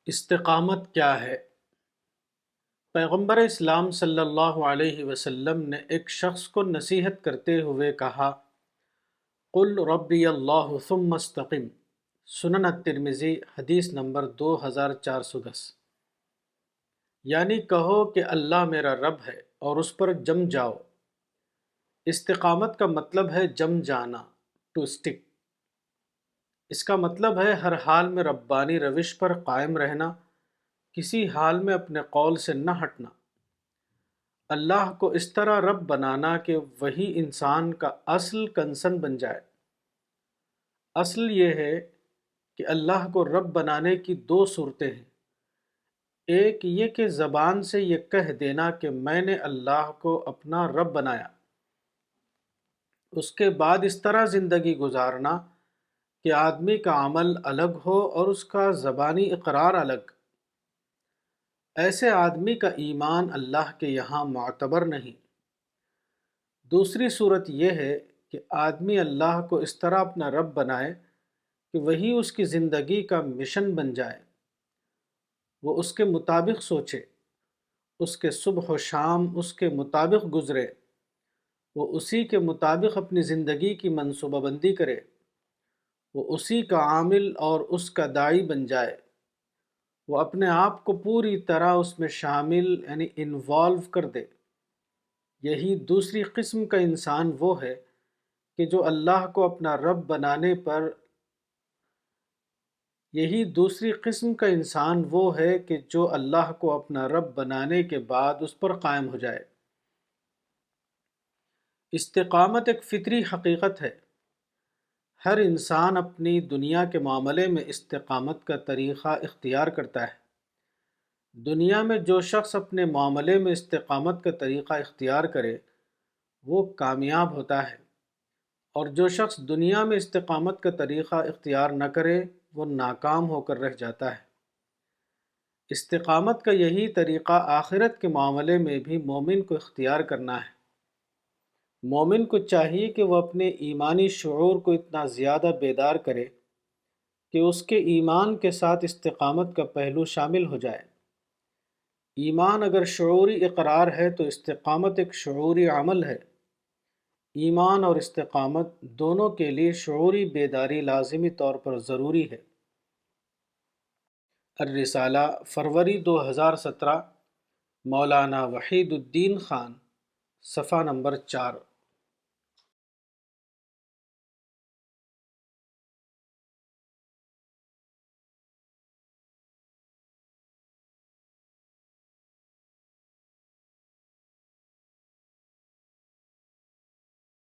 استقامت کیا ہے؟ پیغمبر اسلام صلی اللہ علیہ وسلم نے ایک شخص کو نصیحت کرتے ہوئے کہا، قل ربی اللہ ثم استقم۔ سنن الترمذی حدیث نمبر 2410۔ یعنی کہو کہ اللہ میرا رب ہے اور اس پر جم جاؤ۔ استقامت کا مطلب ہے جم جانا، ٹو اسٹک۔ اس کا مطلب ہے ہر حال میں ربانی روش پر قائم رہنا، کسی حال میں اپنے قول سے نہ ہٹنا، اللہ کو اس طرح رب بنانا کہ وہی انسان کا اصل کنسرن بن جائے۔ اصل یہ ہے کہ اللہ کو رب بنانے کی دو صورتیں ہیں۔ ایک یہ کہ زبان سے یہ کہہ دینا کہ میں نے اللہ کو اپنا رب بنایا، اس کے بعد اس طرح زندگی گزارنا کہ آدمی کا عمل الگ ہو اور اس کا زبانی اقرار الگ۔ ایسے آدمی کا ایمان اللہ کے یہاں معتبر نہیں۔ دوسری صورت یہ ہے کہ آدمی اللہ کو اس طرح اپنا رب بنائے کہ وہی اس کی زندگی کا مشن بن جائے، وہ اس کے مطابق سوچے، اس کے صبح و شام اس کے مطابق گزرے، وہ اسی کے مطابق اپنی زندگی کی منصوبہ بندی کرے، وہ اسی کا عامل اور اس کا داعی بن جائے، وہ اپنے آپ کو پوری طرح اس میں شامل یعنی انوالو کر دے۔ یہی دوسری قسم کا انسان وہ ہے کہ جو اللہ کو اپنا رب بنانے پر اس پر قائم ہو جائے۔ استقامت ایک فطری حقیقت ہے۔ ہر انسان اپنی دنیا کے معاملے میں استقامت کا طریقہ اختیار کرتا ہے۔ دنیا میں جو شخص اپنے معاملے میں استقامت کا طریقہ اختیار کرے وہ کامیاب ہوتا ہے، اور جو شخص دنیا میں استقامت کا طریقہ اختیار نہ کرے وہ ناکام ہو کر رہ جاتا ہے۔ استقامت کا یہی طریقہ آخرت کے معاملے میں بھی مومن کو اختیار کرنا ہے۔ مومن کو چاہیے کہ وہ اپنے ایمانی شعور کو اتنا زیادہ بیدار کرے کہ اس کے ایمان کے ساتھ استقامت کا پہلو شامل ہو جائے۔ ایمان اگر شعوری اقرار ہے تو استقامت ایک شعوری عمل ہے۔ ایمان اور استقامت دونوں کے لیے شعوری بیداری لازمی طور پر ضروری ہے۔ الرسالہ، فروری 2017، مولانا وحید الدین خان، صفحہ نمبر 4۔